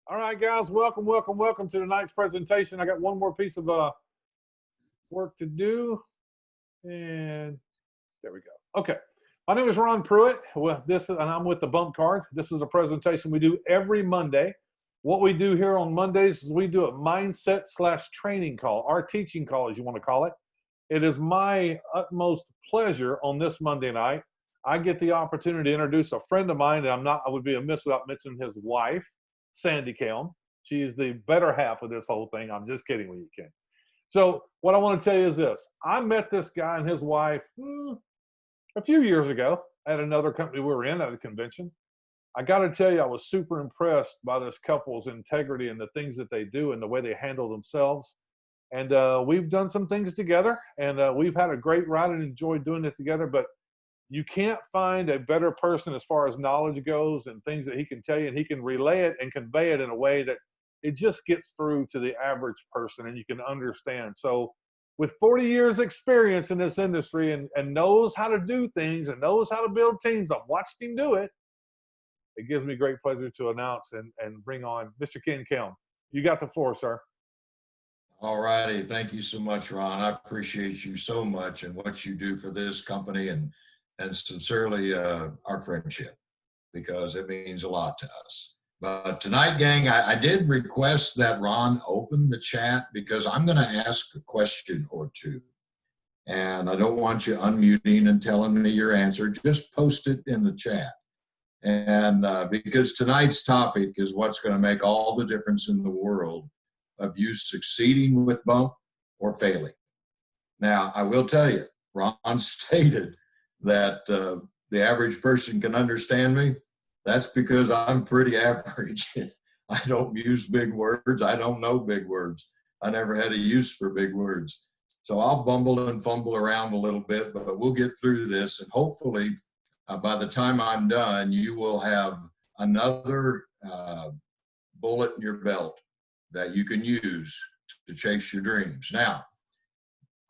All right, guys, welcome to tonight's presentation. I got one more piece of work to do, and there we go. Okay, my name is Ron Pruitt. Well, and I'm with the Bump Card. This is a presentation we do every Monday. What we do here on Mondays is we do a mindset/training call, our teaching call, as you want to call it. It is my utmost pleasure on this Monday night. I get the opportunity to introduce a friend of mine, and I would be amiss without mentioning his wife, Sandy Kelm. She is the better half of this whole thing. I'm just kidding with you, Ken. So what I want to tell you is this. I met this guy and his wife a few years ago at another company we were in at a convention. I got to tell you, I was super impressed by this couple's integrity and the things that they do and the way they handle themselves. And we've done some things together, and we've had a great ride and enjoyed doing it together. But you can't find a better person as far as knowledge goes and things that he can tell you, and he can relay it and convey it in a way that it just gets through to the average person and you can understand. So with 40 years experience in this industry and knows how to do things and knows how to build teams, I've watched him do it. It gives me great pleasure to announce and bring on Mr. Ken Kelm. You got the floor, sir. All righty. Thank you so much, Ron. I appreciate you so much and what you do for this company and sincerely our friendship, because it means a lot to us. But tonight, gang, I did request that Ron open the chat because I'm going to ask a question or two. And I don't want you unmuting and telling me your answer. Just post it in the chat. And because tonight's topic is what's going to make all the difference in the world of you succeeding with Bump or failing. Now, I will tell you, Ron stated that the average person can understand me. That's because I'm pretty average. I don't use big words. I don't know big words. I never had a use for big words. So I'll bumble and fumble around a little bit, but we'll get through this. And hopefully, by the time I'm done, you will have another bullet in your belt that you can use to chase your dreams. Now,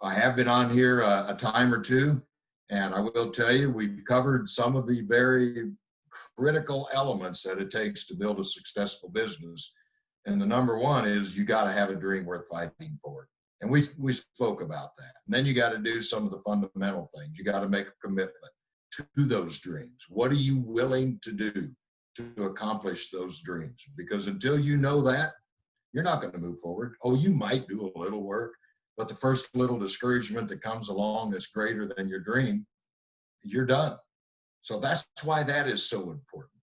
I have been on here a time or two, and I will tell you, we've covered some of the very critical elements that it takes to build a successful business. And the number one is you got to have a dream worth fighting for. And we spoke about that. And then you got to do some of the fundamental things. You got to make a commitment to those dreams. What are you willing to do to accomplish those dreams? Because until you know that, you're not going to move forward. Oh, you might do a little work, but the first little discouragement that comes along that's greater than your dream, you're done. So that's why that is so important.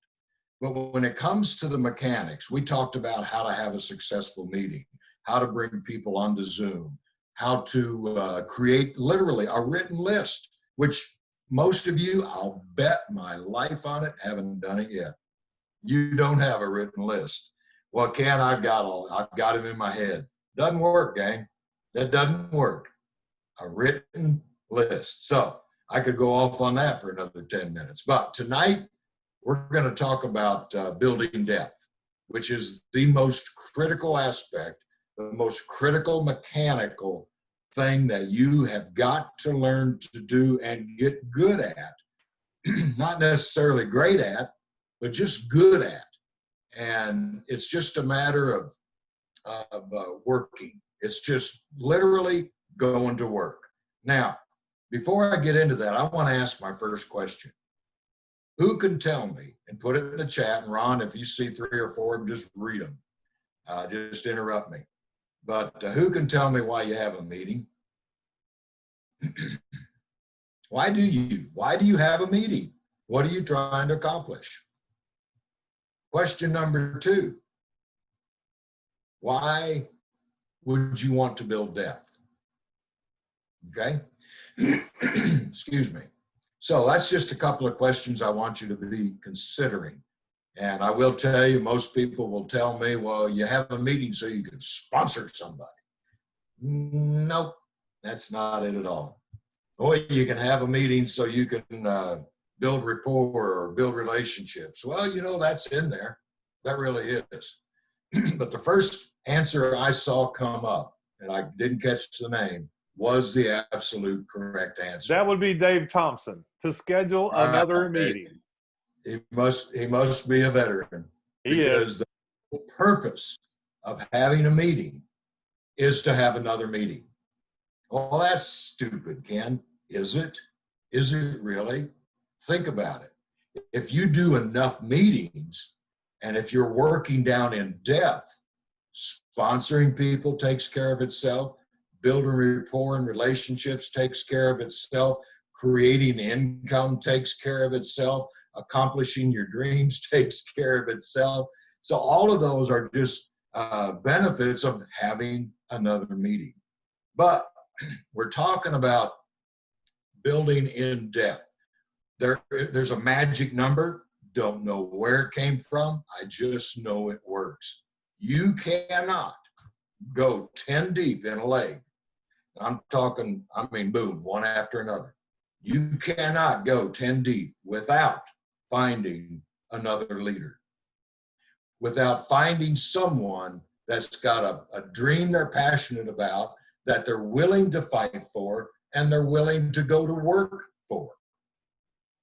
But when it comes to the mechanics, we talked about how to have a successful meeting, how to bring people onto Zoom, how to create literally a written list, which most of you, I'll bet my life on it, haven't done it yet. You don't have a written list. Well, Ken, I've got him in my head. Doesn't work, gang. That doesn't work. A written list. So I could go off on that for another 10 minutes. But tonight, we're going to talk about building depth, which is the most critical aspect, the most critical mechanical thing that you have got to learn to do and get good at. Not necessarily great at, but just good at. And it's just a matter of working. It's just literally going to work. Now, before I get into that, I want to ask my first question. Who can tell me, and put it in the chat, and Ron, if you see 3 or 4 of them, just read them. Just interrupt me. But who can tell me why you have a meeting? Why do you have a meeting? What are you trying to accomplish? Question number 2, why would you want to build depth? Okay, excuse me. So that's just a couple of questions I want you to be considering. And I will tell you, most people will tell me, well, you have a meeting so you can sponsor somebody. Nope, that's not it at all. Or you can have a meeting so you can build rapport or build relationships. Well, you know, that's in there. That really is. But the first answer I saw come up, and I didn't catch the name, was the absolute correct answer. That would be Dave Thompson, to schedule another meeting. He must be a veteran. He is. The purpose of having a meeting is to have another meeting. Well, that's stupid, Ken. Is it? Is it really? Think about it. If you do enough meetings, and if you're working down in depth, sponsoring people takes care of itself, building rapport and relationships takes care of itself, creating income takes care of itself, accomplishing your dreams takes care of itself. So all of those are just benefits of having another meeting. But we're talking about building in depth. There's a magic number. Don't know where it came from. I just know it works. You cannot go 10 deep in a leg. I'm talking, I mean, boom, one after another. You cannot go 10 deep without finding another leader, without finding someone that's got a dream they're passionate about, that they're willing to fight for, and they're willing to go to work for.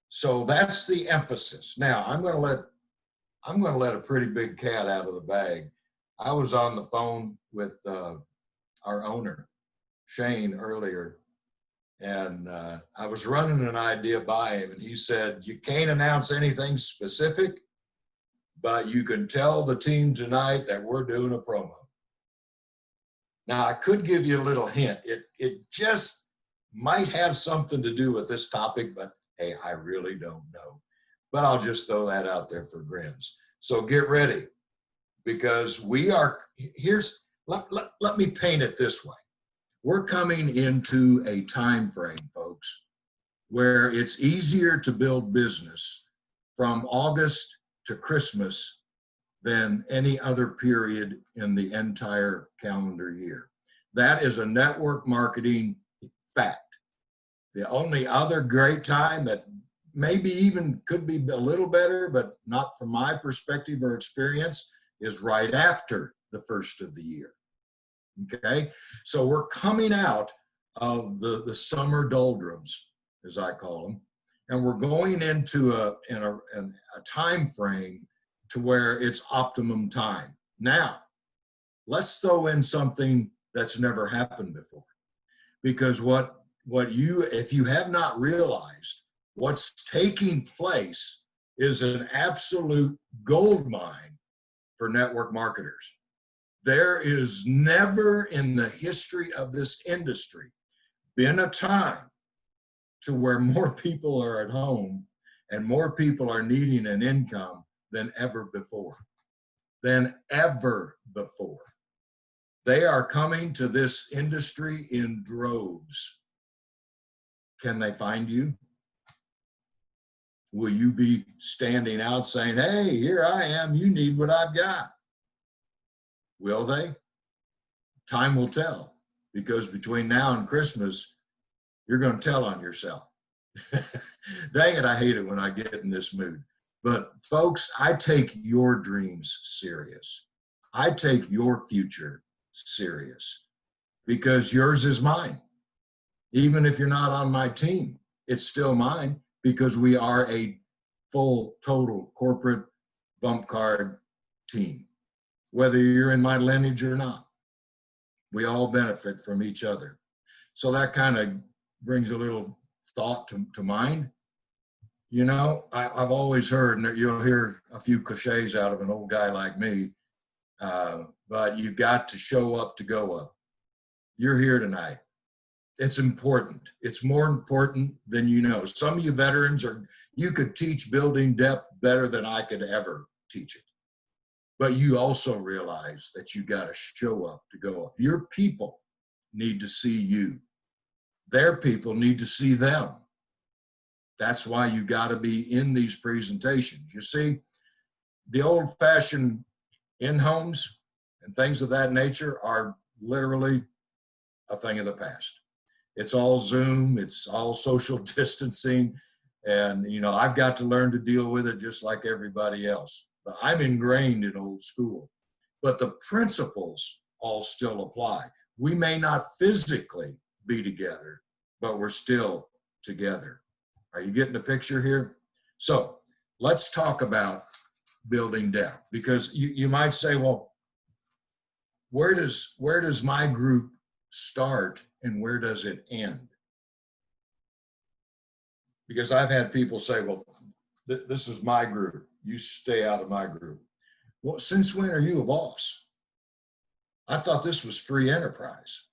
So that's the emphasis. Now, I'm going to let a pretty big cat out of the bag. I was on the phone with our owner, Shane, earlier, and I was running an idea by him, and he said, you can't announce anything specific, but you can tell the team tonight that we're doing a promo. Now, I could give you a little hint. It just might have something to do with this topic, but hey, I really don't know. But I'll just throw that out there for grins. So get ready, because we are, let me paint it this way. We're coming into a time frame, folks, where it's easier to build business from August to Christmas than any other period in the entire calendar year. That is a network marketing fact. The only other great time that maybe even could be a little better, but not from my perspective or experience, is right after the first of the year. Okay, so we're coming out of the summer doldrums, as I call them, and we're going into a time frame to where it's optimum time. Now, let's throw in something that's never happened before, because if you have not realized, what's taking place is an absolute gold mine for network marketers. There is never in the history of this industry been a time to where more people are at home and more people are needing an income than ever before. They are coming to this industry in droves. Can they find you? Will you be standing out saying, hey, here I am, you need what I've got? Will they? Time will tell, because between now and Christmas, you're going to tell on yourself. Dang it, I hate it when I get in this mood. But folks, I take your dreams serious. I take your future serious, because yours is mine. Even if you're not on my team, it's still mine, because we are a full, total corporate bump card team. Whether you're in my lineage or not, we all benefit from each other. So that kind of brings a little thought to mind. You know, I've always heard, and you'll hear a few cliches out of an old guy like me, but you've got to show up to go up. You're here tonight. It's important. It's more important than you know. Some of you veterans you could teach building depth better than I could ever teach it. But you also realize that you got to show up to go up. Your people need to see you. Their people need to see them. That's why you got to be in these presentations. You see, the old-fashioned in-homes and things of that nature are literally a thing of the past. It's all Zoom, it's all social distancing, and you know, I've got to learn to deal with it just like everybody else. But I'm ingrained in old school, but the principles all still apply. We may not physically be together, but we're still together. Are you getting the picture here? So let's talk about building depth, because you might say, well, where does my group start and where does it end? Because I've had people say, well, this is my group. You stay out of my group. Well, since when are you a boss? I thought this was free enterprise.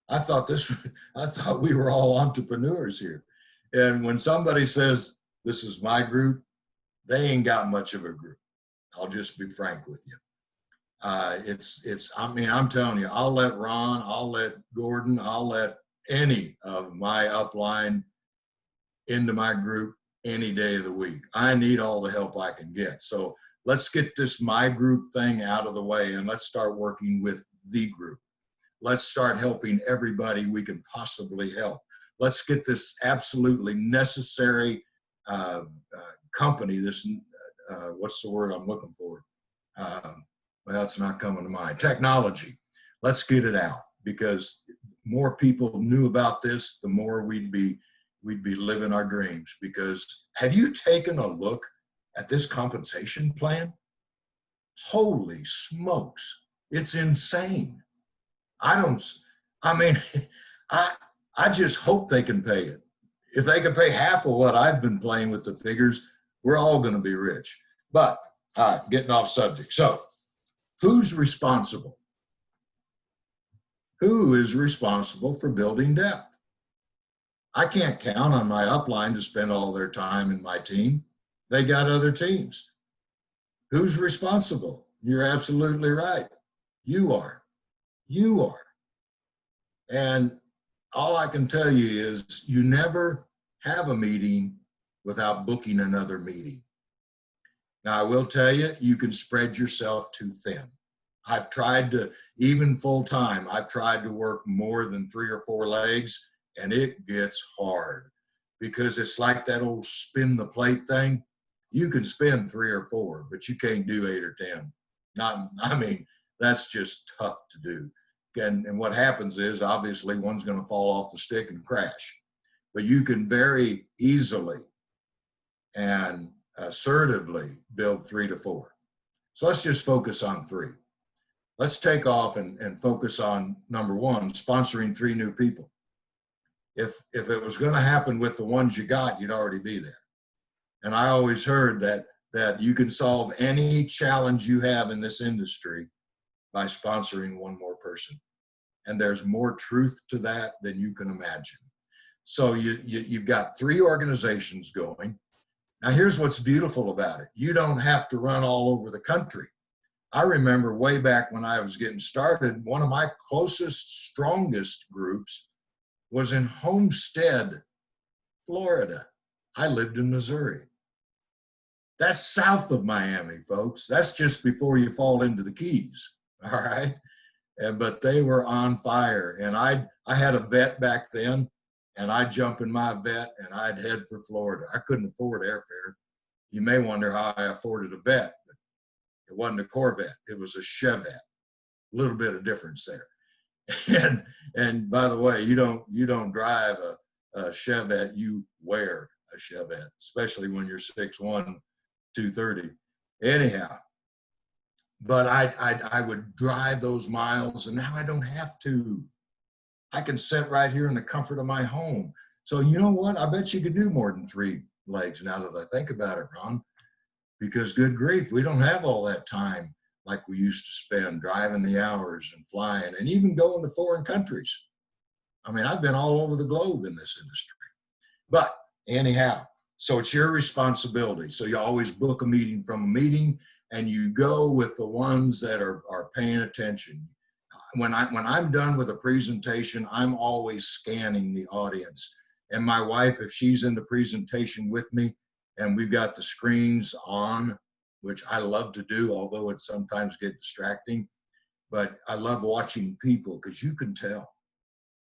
I thought we were all entrepreneurs here. And when somebody says, this is my group, they ain't got much of a group. I'll just be frank with you. I'm telling you, I'll let Ron, I'll let Gordon, I'll let any of my upline into my group any day of the week. I need all the help I can get. So let's get this my group thing out of the way and let's start working with the group. Let's start helping everybody we can possibly help. Let's get this absolutely necessary company, this, what's the word I'm looking for? Well, it's not coming to mind. Technology. Let's get it out, because more people knew about this, the more we'd be living our dreams. Because have you taken a look at this compensation plan? Holy smokes, it's insane. I just hope they can pay it. If they can pay half of what I've been playing with the figures, we're all going to be rich. But, all right, getting off subject. So, who's responsible? Who is responsible for building depth? I can't count on my upline to spend all their time in my team. They got other teams. Who's responsible? You're absolutely right. You are. You are. And all I can tell you is you never have a meeting without booking another meeting. Now, I will tell you, you can spread yourself too thin. I've tried to, even full time, I've tried to work more than 3 or 4 legs, and it gets hard because it's like that old spin the plate thing. You can spin 3 or 4, but you can't do 8 or 10. That's just tough to do. And what happens is, obviously, one's going to fall off the stick and crash. But you can very easily and assertively build 3 to 4. So let's just focus on 3. Let's take off and focus on number 1, sponsoring 3 new people. If it was going to happen with the ones you got, you'd already be there. And I always heard that you can solve any challenge you have in this industry by sponsoring 1 more person. And there's more truth to that than you can imagine. So you've got 3 organizations going. Now, here's what's beautiful about it. You don't have to run all over the country. I remember way back when I was getting started, one of my closest, strongest groups was in Homestead, Florida. I lived in Missouri. That's south of Miami, folks. That's just before you fall into the Keys, all right? But they were on fire. And I had a vet back then, and I'd jump in my vet and I'd head for Florida. I couldn't afford airfare. You may wonder how I afforded a vet, but it wasn't a Corvette. It was a Chevette. A little bit of difference there. And by the way, you don't drive a Chevette, you wear a Chevette, especially when you're 6'1", 230. Anyhow, but I would drive those miles, and now I don't have to. I can sit right here in the comfort of my home. So you know what? I bet you could do more than 3 legs now that I think about it, Ron, because good grief, we don't have all that time like we used to spend driving the hours and flying and even going to foreign countries. I mean, I've been all over the globe in this industry. But anyhow, so it's your responsibility. So you always book a meeting from a meeting, and you go with the ones that are paying attention. When I'm done with a presentation, I'm always scanning the audience. And my wife, if she's in the presentation with me and we've got the screens on, which I love to do, although it sometimes gets distracting, but I love watching people because you can tell.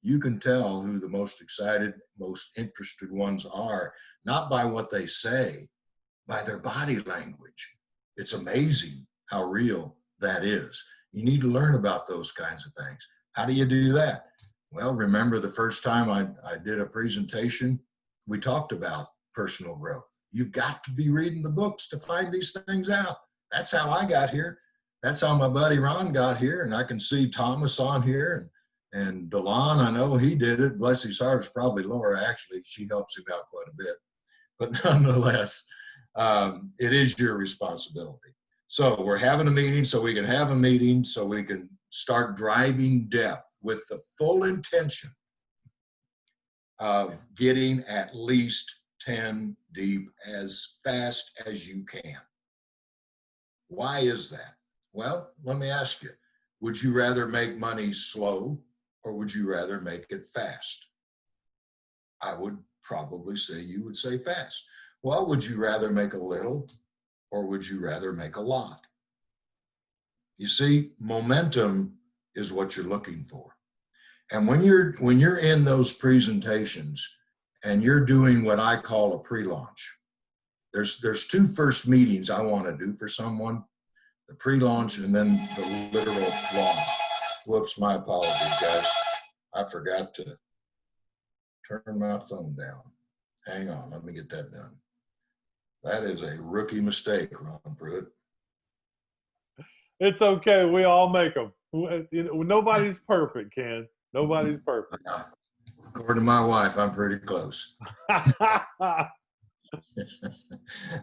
You can tell who the most excited, most interested ones are, not by what they say, by their body language. It's amazing how real that is. You need to learn about those kinds of things. How do you do that? Well, remember the first time I did a presentation, we talked about personal growth. You've got to be reading the books to find these things out. That's how I got here. That's how my buddy Ron got here. And I can see Thomas on here, and DeLon, I know he did it. Bless his heart, it's probably Laura, actually. She helps him out quite a bit. But nonetheless, it is your responsibility. So we're having a meeting so we can have a meeting so we can start driving depth with the full intention of getting at least 10 deep as fast as you can. Why is that? Well, let me ask you, would you rather make money slow or would you rather make it fast? I would probably say you would say fast. Well, would you rather make a little or would you rather make a lot? You see, momentum is what you're looking for. And when you're in those presentations and you're doing what I call a pre-launch, there's two first meetings I want to do for someone, the pre-launch and then the literal launch. Whoops, my apologies, guys. I forgot to turn my phone down. Hang on, let me get that done. That is a rookie mistake, Ron Pruitt. It's okay. We all make them. Nobody's perfect, Ken. Nobody's perfect. According to my wife, I'm pretty close.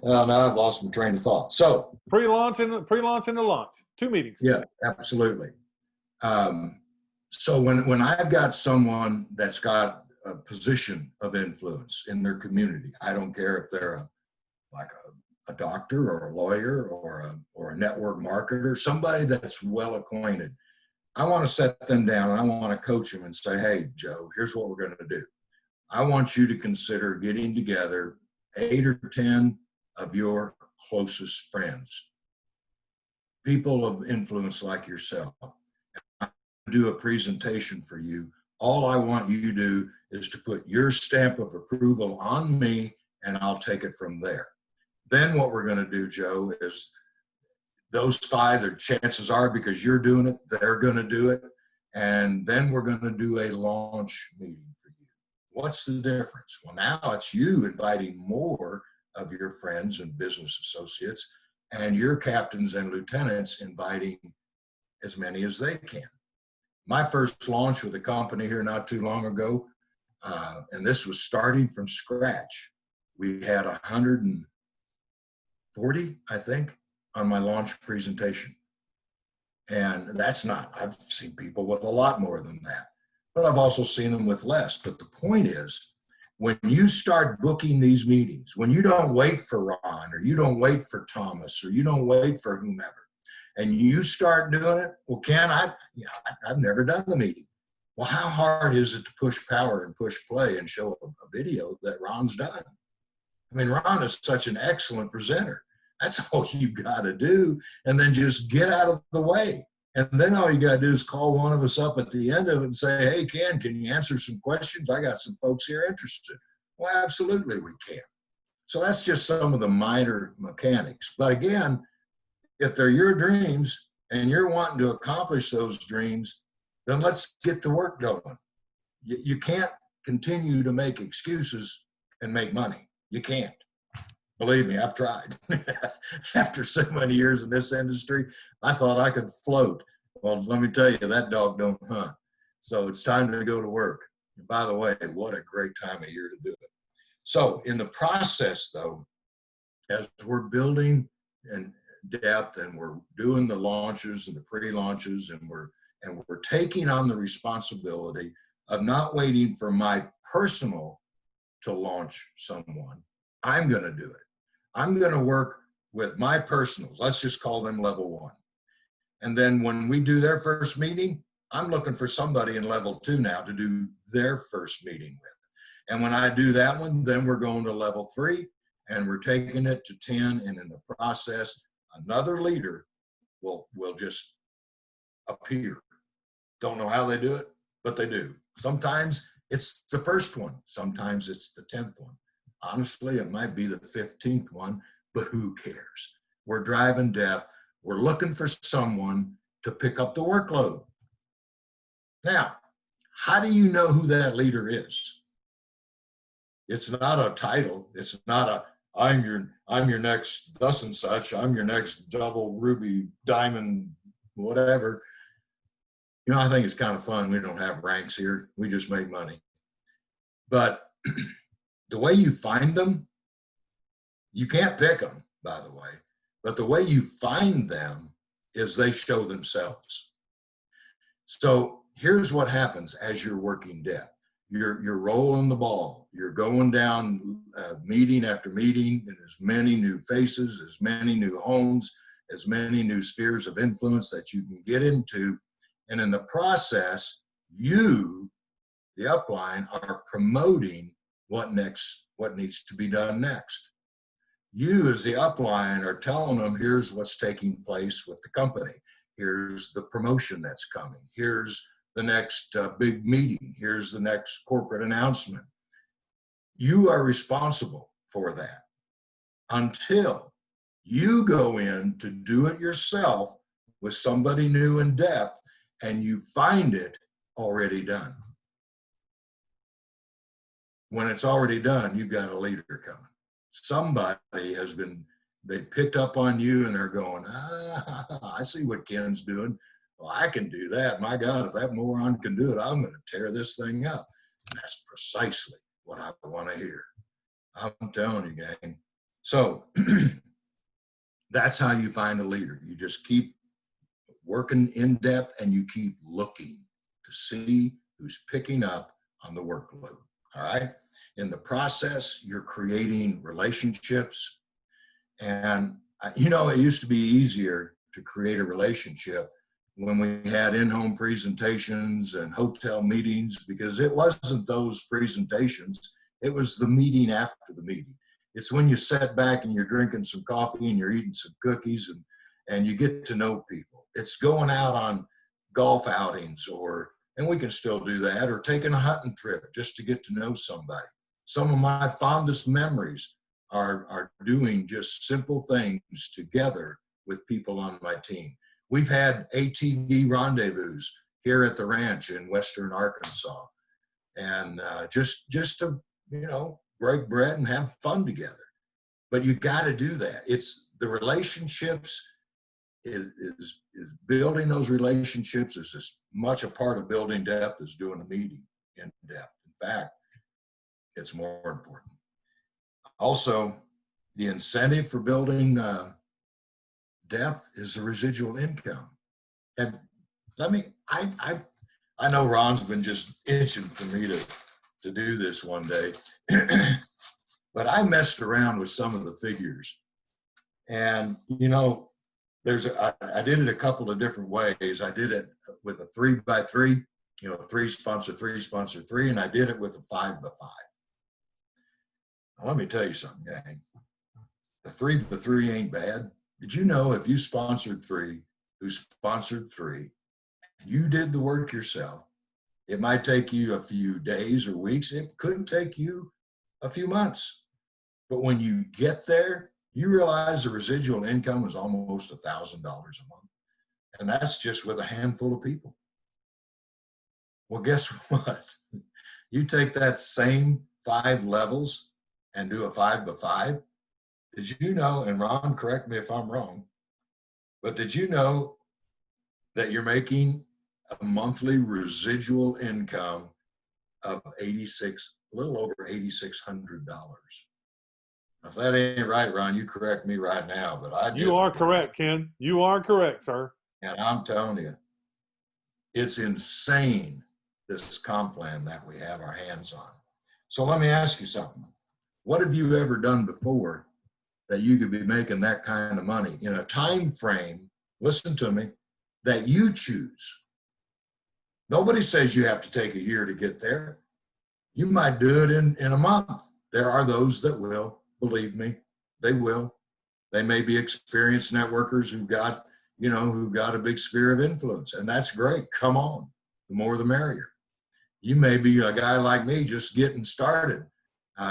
Well, now I've lost my train of thought. So pre-launch and the launch. 2 meetings. Yeah, absolutely. So when I've got someone that's got a position of influence in their community, I don't care if they're a doctor or a lawyer or a network marketer, somebody that's well acquainted. I want to set them down and I want to coach them and say, hey, Joe, here's what we're going to do. I want you to consider getting together 8 or 10 of your closest friends, people of influence like yourself. I do a presentation for you. All I want you to do is to put your stamp of approval on me and I'll take it from there. Then what we're going to do, Joe, is those 5, the chances are because you're doing it, they're going to do it. And then we're going to do a launch meeting for you. What's the difference? Well, now it's you inviting more of your friends and business associates and your captains and lieutenants inviting as many as they can. My first launch with a company here not too long ago, and this was starting from scratch. We had 140, I think, on my launch presentation. And that's not, I've seen people with a lot more than that, but I've also seen them with less. But the point is, when you start booking these meetings, when you don't wait for Ron or you don't wait for Thomas or you don't wait for whomever, and you start doing it, well, Ken, I've never done the meeting. Well, how hard is it to push power and push play and show a video that Ron's done? I mean, Ron is such an excellent presenter. That's all you got to do, and then just get out of the way. And then all you got to do is call one of us up at the end of it and say, hey, Ken, can you answer some questions? I got some folks here interested. Well, absolutely we can. So that's just some of the minor mechanics. But again, if they're your dreams and you're wanting to accomplish those dreams, then let's get the work going. You can't continue to make excuses and make money. You can't. Believe me, I've tried. After so many years in this industry, I thought I could float. Well, let me tell you, that dog don't hunt. So it's time to go to work. And by the way, what a great time of year to do it. So in the process, though, as we're building in depth and we're doing the launches and the pre-launches and we're taking on the responsibility of not waiting for my personal to launch someone, I'm going to do it. I'm going to work with my personals. Let's just call them level 1. And then when we do their first meeting, I'm looking for somebody in level 2 now to do their first meeting with. And when I do that one, then we're going to level 3 and we're taking it to 10. And in the process, another leader will just appear. Don't know how they do it, but they do. Sometimes it's the first one. Sometimes it's the 10th one. Honestly, it might be the 15th one, but who cares? We're driving depth. We're looking for someone to pick up the workload. Now, how do you know who that leader is? It's not a title. It's not I'm I'm your next thus and such, I'm your next double ruby diamond, whatever. You know, I think it's kind of fun. We don't have ranks here. We just make money. But the way you find them, you can't pick them, by the way, but the way you find them is they show themselves. So here's what happens as you're working depth. You're rolling the ball. You're going down meeting after meeting, and as many new faces, as many new homes, as many new spheres of influence that you can get into. And in the process, you, the upline, are promoting what needs to be done next. You as the upline are telling them, here's what's taking place with the company. Here's the promotion that's coming. Here's the next big meeting. Here's the next corporate announcement. You are responsible for that until you go in to do it yourself with somebody new in depth and you find it already done. When it's already done, you've got a leader coming. Somebody they picked up on you and they're going, I see what Ken's doing. Well, I can do that. My God, if that moron can do it, I'm going to tear this thing up. And that's precisely what I want to hear. I'm telling you, gang. So that's how you find a leader. You just keep working in depth and you keep looking to see who's picking up on the workload. All right. In the process, you're creating relationships. And, you know, it used to be easier to create a relationship when we had in-home presentations and hotel meetings, because it wasn't those presentations. It was the meeting after the meeting. It's when you sit back and you're drinking some coffee and you're eating some cookies and you get to know people. It's going out on golf outings and we can still do that, or taking a hunting trip just to get to know somebody. Some of my fondest memories are doing just simple things together with people on my team. We've had ATV rendezvous here at the ranch in Western Arkansas, and just to, you know, break bread and have fun together. But you got to do that. It's the relationships is building those relationships is as much a part of building depth as doing a meeting in depth. In fact, it's more important. Also, the incentive for building depth is the residual income. And I know Ron's been just itching for me to do this one day, but I messed around with some of the figures. And, you know, I did it a couple of different ways. I did it with a 3x3, you know, 3 sponsor 3 sponsor 3, and I did it with a 5x5. Now, let me tell you something, gang. The 3x3 ain't bad. Did you know if you sponsored 3, who sponsored 3, you did the work yourself, it might take you a few days or weeks. It could take you a few months. But when you get there, you realize the residual income is almost $1,000 a month. And that's just with a handful of people. Well, guess what? You take that same 5 levels and do a 5x5. Did you know, and Ron, correct me if I'm wrong, but did you know that you're making a monthly residual income of a little over $8,600? If that ain't right, Ron, you correct me right now, but You are correct, Ken. You are correct, sir. And I'm telling you, it's insane, this comp plan that we have our hands on. So let me ask you something. What have you ever done before that you could be making that kind of money in a time frame, listen to me, that you choose? Nobody says you have to take a year to get there. You might do it in a month. There are those that will. Believe me, they will. They may be experienced networkers who've got a big sphere of influence, and that's great. Come on, the more the merrier. You may be a guy like me just getting started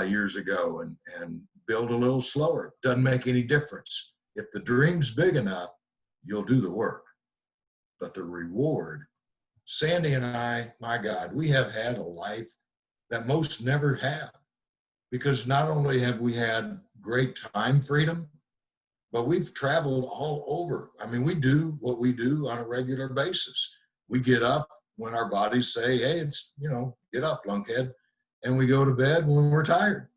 years ago and build a little slower. Doesn't make any difference. If the dream's big enough, you'll do the work. But the reward, Sandy and I, my God, we have had a life that most never have. Because not only have we had great time freedom, but we've traveled all over. I mean, we do what we do on a regular basis. We get up when our bodies say, hey, it's, get up, lunkhead. And we go to bed when we're tired.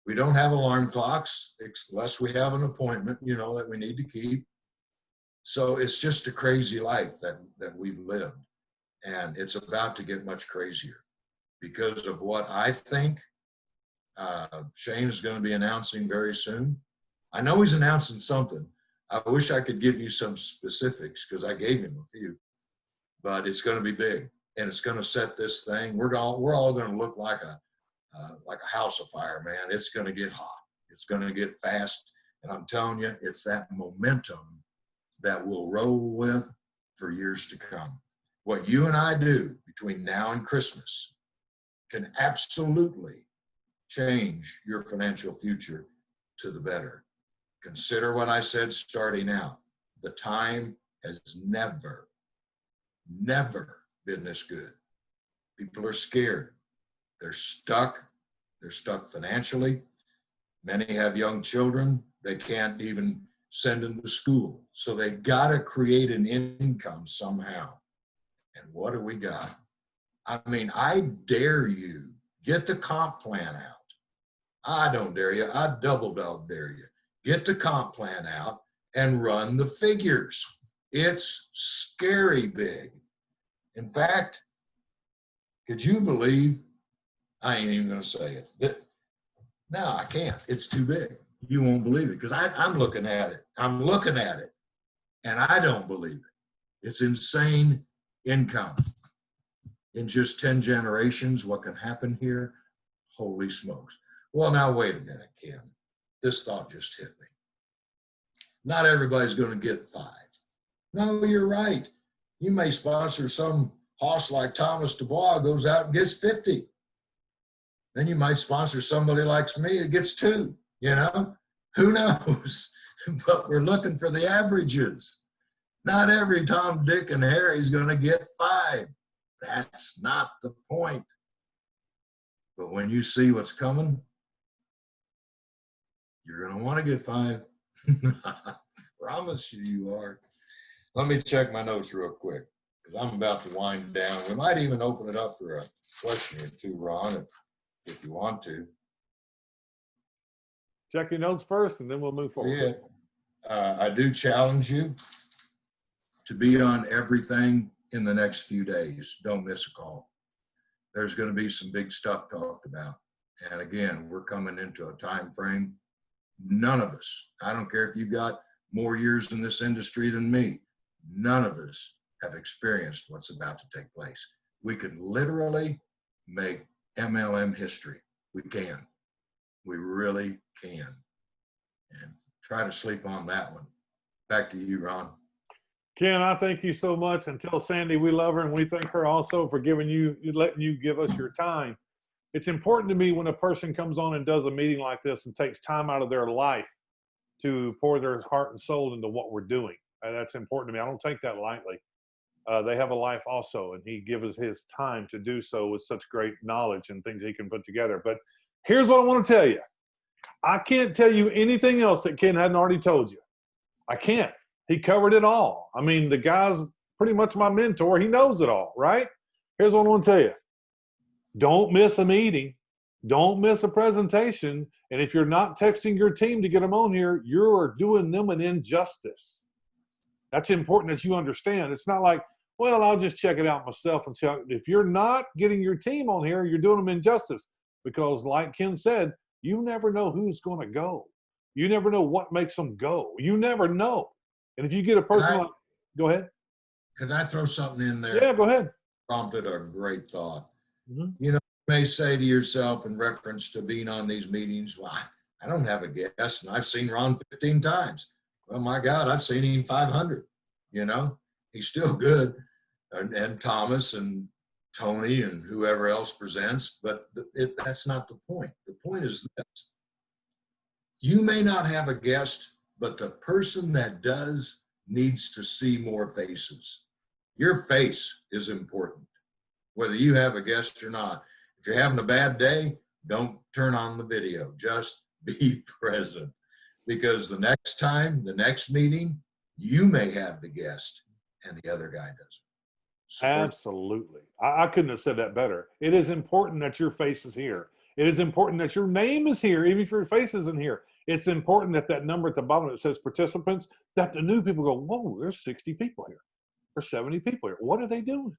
We don't have alarm clocks unless we have an appointment, that we need to keep. So it's just a crazy life that we've lived. And it's about to get much crazier because of what I think Shane is going to be announcing very soon. I know he's announcing something. I wish I could give you some specifics because I gave him a few, but it's going to be big and it's going to set this thing. We're all going to look like a house of fire, man. It's going to get hot. It's going to get fast. And I'm telling you, it's that momentum that we'll roll with for years to come. What you and I do between now and Christmas can absolutely change your financial future to the better. Consider what I said starting out. The time has never been this good. People are scared. They're stuck. They're stuck financially. Many have young children. They can't even send them to school. So they got to create an income somehow. And what do we got? I mean, I dare you, get the comp plan out. I don't dare you. I double dog dare you. Get the comp plan out and run the figures. It's scary big. In fact, could you believe, I ain't even going to say it. No, I can't. It's too big. You won't believe it because I'm looking at it. I'm looking at it and I don't believe it. It's insane income. In just 10 generations, what can happen here? Holy smokes. Well, now wait a minute, Ken. This thought just hit me. Not everybody's going to get 5. No, you're right. You may sponsor some hoss like Thomas Dubois goes out and gets 50. Then you might sponsor somebody like me that gets 2, Who knows? But we're looking for the averages. Not every Tom, Dick, and Harry is going to get 5. That's not the point. But when you see what's coming, you're going to want to get 5. I promise you are. Let me check my notes real quick because I'm about to wind down. We might even open it up for a question or two, Ron, if you want to. Check your notes first and then we'll move forward. Yeah. I do challenge you to be on everything in the next few days. Don't miss a call. There's going to be some big stuff talked about. And again, we're coming into a time frame. None of us, I don't care if you've got more years in this industry than me, none of us have experienced what's about to take place. We could literally make MLM history. We can. We really can. And try to sleep on that one. Back to you, Ron. Ken, I thank you so much. And tell Sandy we love her and we thank her also for letting you give us your time. It's important to me when a person comes on and does a meeting like this and takes time out of their life to pour their heart and soul into what we're doing. That's important to me. I don't take that lightly. They have a life also, and he gives his time to do so with such great knowledge and things he can put together. But here's what I want to tell you. I can't tell you anything else that Ken hadn't already told you. I can't. He covered it all. I mean, the guy's pretty much my mentor. He knows it all, right? Here's what I want to tell you. Don't miss a meeting. Don't miss a presentation. And if you're not texting your team to get them on here, you're doing them an injustice. That's important that you understand. It's not like, well, I'll just check it out myself. And check. If you're not getting your team on here, you're doing them injustice. Because like Ken said, you never know who's going to go. You never know what makes them go. You never know. And if you get a person like, go ahead. Could I throw something in there? Yeah, go ahead. Prompted a great thought. Mm-hmm. You may say to yourself in reference to being on these meetings, well, I don't have a guest and I've seen Ron 15 times. Well, my God, I've seen him 500. He's still good. And Thomas and Tony and whoever else presents, but that's not the point. The point is this. You may not have a guest, but the person that does needs to see more faces. Your face is important, whether you have a guest or not. If you're having a bad day, don't turn on the video. Just be present, because the next time, the next meeting, you may have the guest and the other guy doesn't. Support. Absolutely. I couldn't have said that better. It is important that your face is here. It is important that your name is here, even if your face isn't here. It's important that that number at the bottom that says participants, that the new people go, whoa, there's 60 people here. There's 70 people here. What are they doing?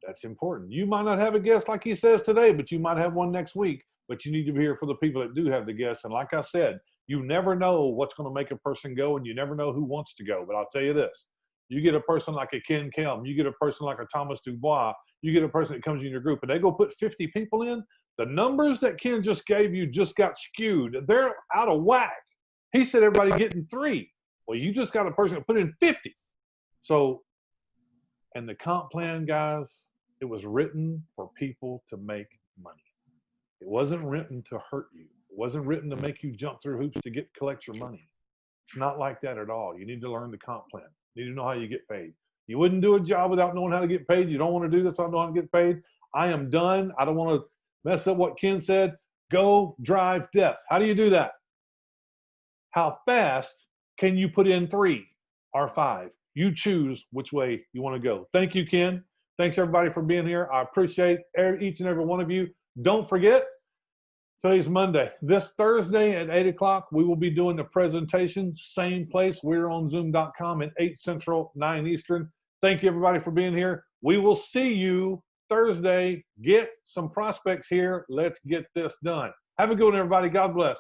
That's important. You might not have a guest like he says today, but you might have one next week. But you need to be here for the people that do have the guests. And like I said, you never know what's going to make a person go, and you never know who wants to go. But I'll tell you this. You get a person like a Ken Kelm, you get a person like a Thomas Dubois, you get a person that comes in your group, and they go put 50 people in, the numbers that Ken just gave you just got skewed. They're out of whack. He said everybody getting 3. Well, you just got a person that put in 50. So, and the comp plan, guys, it was written for people to make money. It wasn't written to hurt you. It wasn't written to make you jump through hoops to collect your money. It's not like that at all. You need to learn the comp plan. You need to know how you get paid. You wouldn't do a job without knowing how to get paid. You don't want to do this, I don't know how to get paid. I am done. I don't want to mess up what Ken said. Go drive depth. How do you do that? How fast can you put in 3 or 5? You choose which way you want to go. Thank you, Ken. Thanks, everybody, for being here. I appreciate each and every one of you. Don't forget, today's Monday. This Thursday at 8 o'clock, we will be doing the presentation. Same place. We're on Zoom.com at 8 Central, 9 Eastern. Thank you, everybody, for being here. We will see you Thursday. Get some prospects here. Let's get this done. Have a good one, everybody. God bless.